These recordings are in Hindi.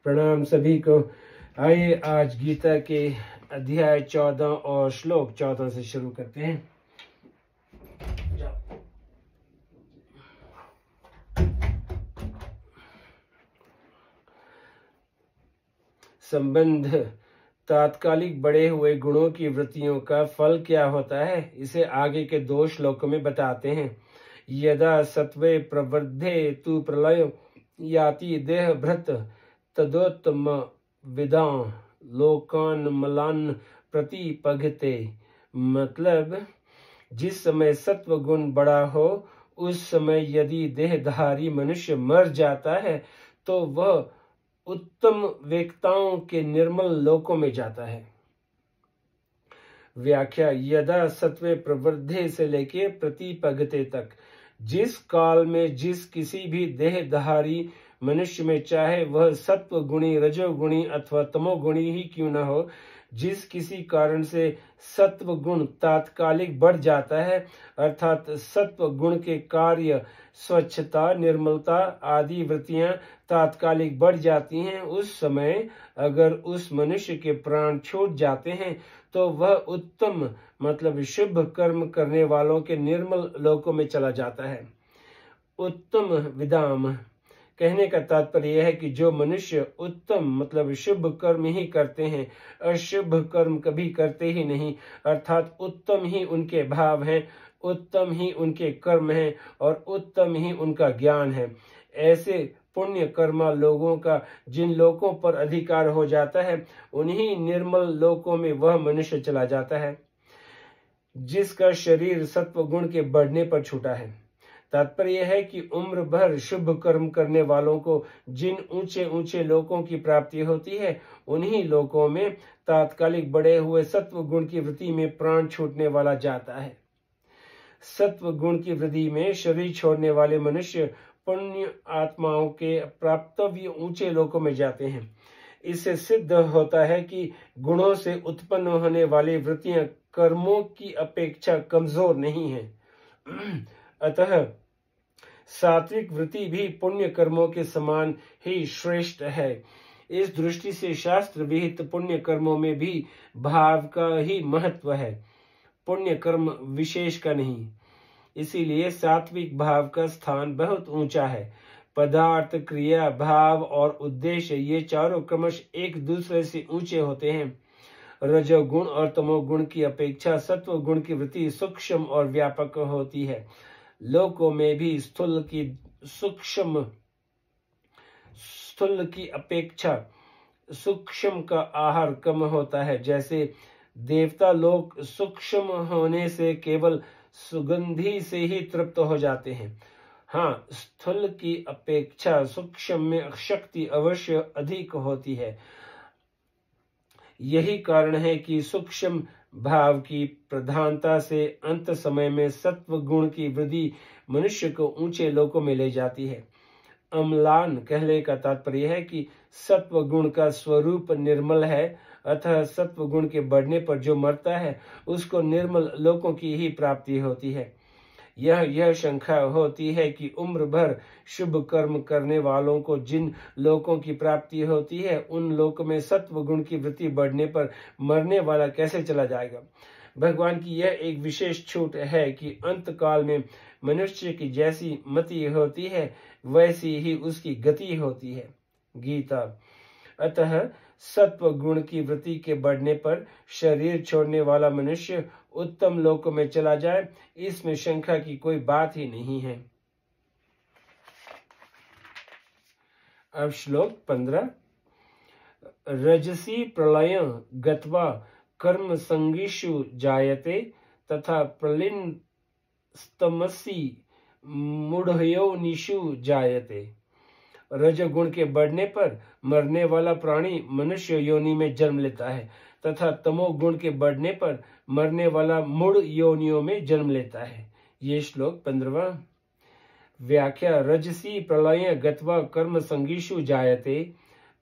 प्रणाम सभी को। आइए आज गीता के अध्याय 14 और श्लोक 14 से शुरू करते हैं। संबंध तात्कालिक बढ़े हुए गुणों की वृत्तियों का फल क्या होता है, इसे आगे के 2 श्लोकों में बताते हैं। यदा सत्वे प्रवृद्धे तु प्रलय याति देह भृत तदोत्तम विदां लोकान मलान प्रतिपघते। मतलब जिस समय सत्व गुण बड़ा हो उस समय यदि देहधारी मनुष्य मर जाता है तो वह उत्तम वेक्ताओं के निर्मल लोकों में जाता है। व्याख्या। यदा सत्वे प्रवृद्धे से लेके प्रतिपघते तक, जिस काल में जिस किसी भी देहधारी मनुष्य में, चाहे वह सत्व गुणी, रजोगुणी अथवा तमोगुणी ही क्यों न हो, जिस किसी कारण से सत्व गुण तात्कालिक बढ़ जाता है, अर्थात सत्व गुण के कार्य स्वच्छता, निर्मलता आदि वृत्तियां तात्कालिक बढ़ जाती हैं, उस समय अगर उस मनुष्य के प्राण छूट जाते हैं तो वह उत्तम मतलब शुभ कर्म करने वालों के निर्मल लोकों में चला जाता है। उत्तम विदाम कहने का तात्पर्य यह है कि जो मनुष्य उत्तम मतलब शुभ कर्म ही करते हैं, अशुभ कर्म कभी करते ही नहीं, अर्थात उत्तम ही उनके भाव हैं, उत्तम ही उनके कर्म हैं और उत्तम ही उनका ज्ञान है, ऐसे पुण्य कर्मा लोगों का जिन लोकों पर अधिकार हो जाता है, उन्हीं निर्मल लोकों में वह मनुष्य चला जाता है जिसका शरीर सत्व गुण के बढ़ने पर छूटा है। तात्पर्य है कि उम्र भर शुभ कर्म करने वालों को जिन ऊंचे ऊंचे लोकों की प्राप्ति होती है, उन्हीं लोकों में तात्कालिक बढ़े हुए सत्व गुण की वृत्ति में प्राण छूटने वाला जाता है। सत्व गुण की वृद्धि में शरीर छोड़ने वाले मनुष्य पुण्य आत्माओं के प्राप्तव्य ऊंचे लोकों में जाते हैं। इससे सिद्ध होता है कि गुणों से उत्पन्न होने वाली वृत्तियां कर्मों की अपेक्षा कमजोर नहीं है। अतः सात्विक वृत्ति भी पुण्य कर्मों के समान ही श्रेष्ठ है। इस दृष्टि से शास्त्र विहित पुण्य कर्मों में भी भाव का ही महत्व है, पुण्य कर्म विशेष का नहीं। इसीलिए सात्विक भाव का स्थान बहुत ऊंचा है। पदार्थ, क्रिया, भाव और उद्देश्य ये चारों क्रमश एक दूसरे से ऊंचे होते हैं। रजोगुण और तमोगुण की अपेक्षा सत्व गुण की वृत्ति सूक्ष्म और व्यापक होती है। लोकों में भी स्थूल की अपेक्षा सूक्ष्म का आहार कम होता है। जैसे देवता लोग सूक्ष्म होने से केवल सुगंधी से ही तृप्त हो जाते हैं। हाँ, स्थूल की अपेक्षा सूक्ष्म में शक्ति अवश्य अधिक होती है। यही कारण है कि सूक्ष्म भाव की प्रधानता से अंत समय में सत्व गुण की वृद्धि मनुष्य को ऊंचे लोकों में ले जाती है। अम्लान कहने का तात्पर्य है कि सत्व गुण का स्वरूप निर्मल है, अतः सत्व गुण के बढ़ने पर जो मरता है उसको निर्मल लोकों की ही प्राप्ति होती है। यह शंका होती है कि उम्र भर शुभ कर्म करने वालों को जिन लोकों की प्राप्ति होती है, उन लोकों में सत्व गुण की वृत्ति बढ़ने पर मरने वाला कैसे चला जाएगा। भगवान की यह एक विशेष छूट है कि अंत काल में मनुष्य की जैसी मति होती है वैसी ही उसकी गति होती है। गीता। अतः सत्व गुण की वृत्ति के बढ़ने पर शरीर छोड़ने वाला मनुष्य उत्तम लोकों में चला जाए, इसमें शंका की कोई बात ही नहीं है। अब श्लोक 15। रजसी प्रलय गत्वा कर्म संगीषु जायते तथा प्रलिनस्तमसी मूढ़योनिषु जायते। रजोगुण के बढ़ने पर मरने वाला प्राणी मनुष्य योनि में जन्म लेता है तथा तमोगुण के बढ़ने पर मरने वाला मूढ़ योनियों में जन्म लेता है। ये श्लोक 15वां। व्याख्या। रजसी प्रलय गत्वा कर्म संगीषु जायते।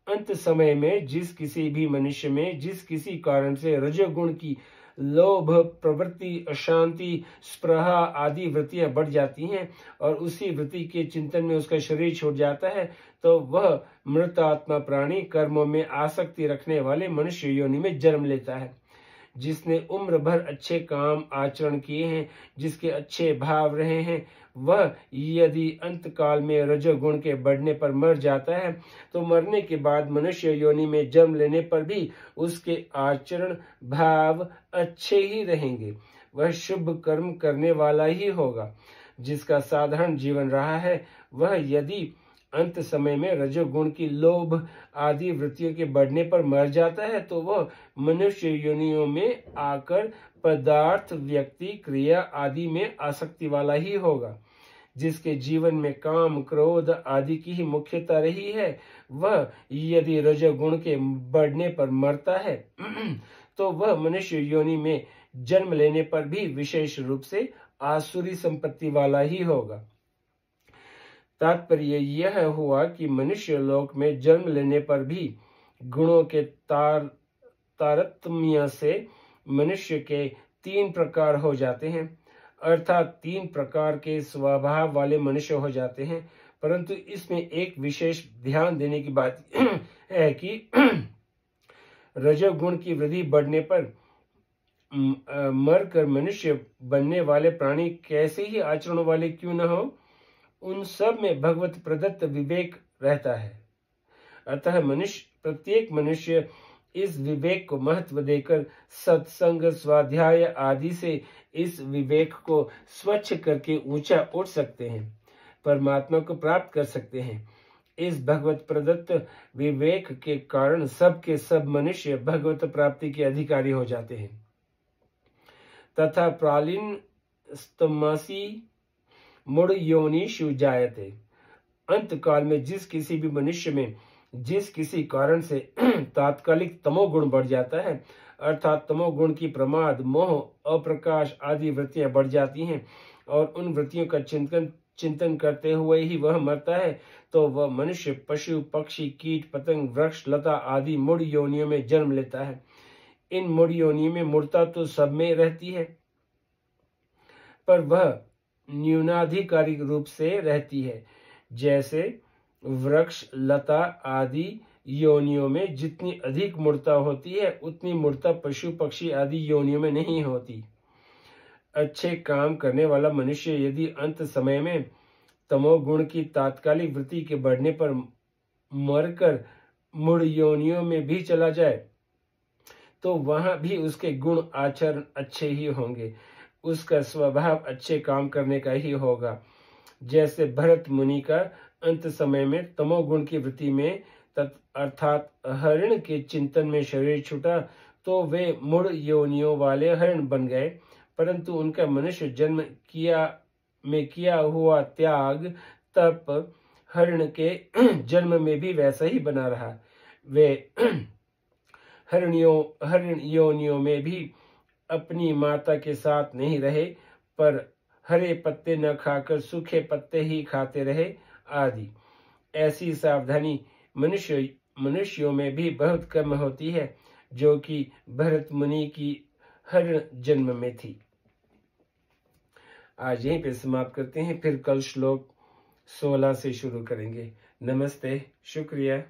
अंत समय में जिस किसी भी मनुष्य में जिस किसी कारण से रजोगुण की लोभ, प्रवृत्ति, अशांति, स्पृहा आदि वृत्तियां बढ़ जाती हैं और उसी वृत्ति के चिंतन में उसका शरीर छूट जाता है, तो वह मृत आत्मा प्राणी कर्मों में आसक्ति रखने वाले मनुष्य योनि में जन्म लेता है। जिसने उम्र भर अच्छे काम आचरण किए हैं, जिसके अच्छे भाव रहे हैं, वह यदि अंत काल में रजोगुण के बढ़ने पर मर जाता है तो मरने के बाद मनुष्य योनि में जन्म लेने पर भी उसके आचरण भाव अच्छे ही रहेंगे। वह शुभ कर्म करने वाला ही होगा। जिसका साधारण जीवन रहा है, वह यदि अंत समय में रजोगुण की लोभ आदि वृत्तियों के बढ़ने पर मर जाता है तो वह मनुष्य योनियों में आकर पदार्थ, व्यक्ति, क्रिया आदि में आसक्ति वाला ही होगा। जिसके जीवन में काम, क्रोध आदि की ही मुख्यता रही है, वह यदि रजोगुण के बढ़ने पर मरता है तो वह मनुष्य योनि में जन्म लेने पर भी विशेष रूप से आसुरी संपत्ति वाला ही होगा। तात्पर्य यह हुआ कि मनुष्य लोक में जन्म लेने पर भी गुणों के तारतम्य से मनुष्य के 3 प्रकार हो जाते हैं, अर्थात 3 प्रकार के स्वभाव वाले मनुष्य हो जाते हैं। परंतु इसमें एक विशेष ध्यान देने की बात है कि रजोगुण की वृद्धि बढ़ने पर मरकर मनुष्य बनने वाले प्राणी कैसे ही आचरण वाले क्यों न हो, उन सब में भगवत प्रदत्त विवेक रहता है। अतः प्रत्येक मनुष्य इस विवेक को महत्व देकर सत्संग, स्वाध्याय आदि से इस विवेक को स्वच्छ करके ऊंचा उठ सकते हैं, परमात्मा को प्राप्त कर सकते हैं। इस भगवत प्रदत्त विवेक के कारण सब के सब मनुष्य भगवत प्राप्ति के अधिकारी हो जाते हैं। तथा प्रालीन स्तमसी मुड़ योनिषु जायते। अंत काल में जिस किसी भी मनुष्य में जिस किसी कारण से तात्कालिक तमोगुण बढ़ जाता है, अर्थात तमोगुण की प्रमाद, मोह, अप्रकाश आदि वृत्तियां बढ़ जाती हैं और उन वृत्तियों का चिंतन करते हुए ही वह मरता है, तो वह मनुष्य, पशु, पक्षी, कीट, पतंग, वृक्ष, लता आदि मूढ़ योनियों में जन्म लेता है। इन मूढ़ योनियों में मूर्ता तो सब में रहती है, पर वह न्यूनाधिकारी रूप से रहती है। जैसे वृक्ष, लता आदि योनियों में जितनी अधिक मूर्ता होती है, उतनी मूर्ता पशु, पक्षी आदि योनियों में नहीं होती। अच्छे काम करने वाला मनुष्य यदि अंत समय में तमोगुण की तात्कालिक वृत्ति के बढ़ने पर मरकर मूढ़ योनियों में भी चला जाए, तो वहां भी उसके गुण आचरण अच्छे ही होंगे, उसका स्वभाव अच्छे काम करने का ही होगा। जैसे भरत मुनि का अंत समय में तमोगुण की वृत्ति में अर्थात हरिण के चिंतन में शरीर छूटा, तो वे मूढ़ योनियों वाले हरिण बन गए, परंतु उनका मनुष्य जन्म किया हुआ त्याग, तप हरिण के जन्म में भी वैसा ही बना रहा। वे हरिण योनियों में भी अपनी माता के साथ नहीं रहे, पर हरे पत्ते न खाकर सूखे पत्ते ही खाते रहे आदि। ऐसी सावधानी मनुष्यों में भी बहुत कम होती है, जो कि भरत मुनि की हरिण जन्म में थी। आज यहीं पे समाप्त करते हैं, फिर कल श्लोक 16 से शुरू करेंगे। नमस्ते, शुक्रिया।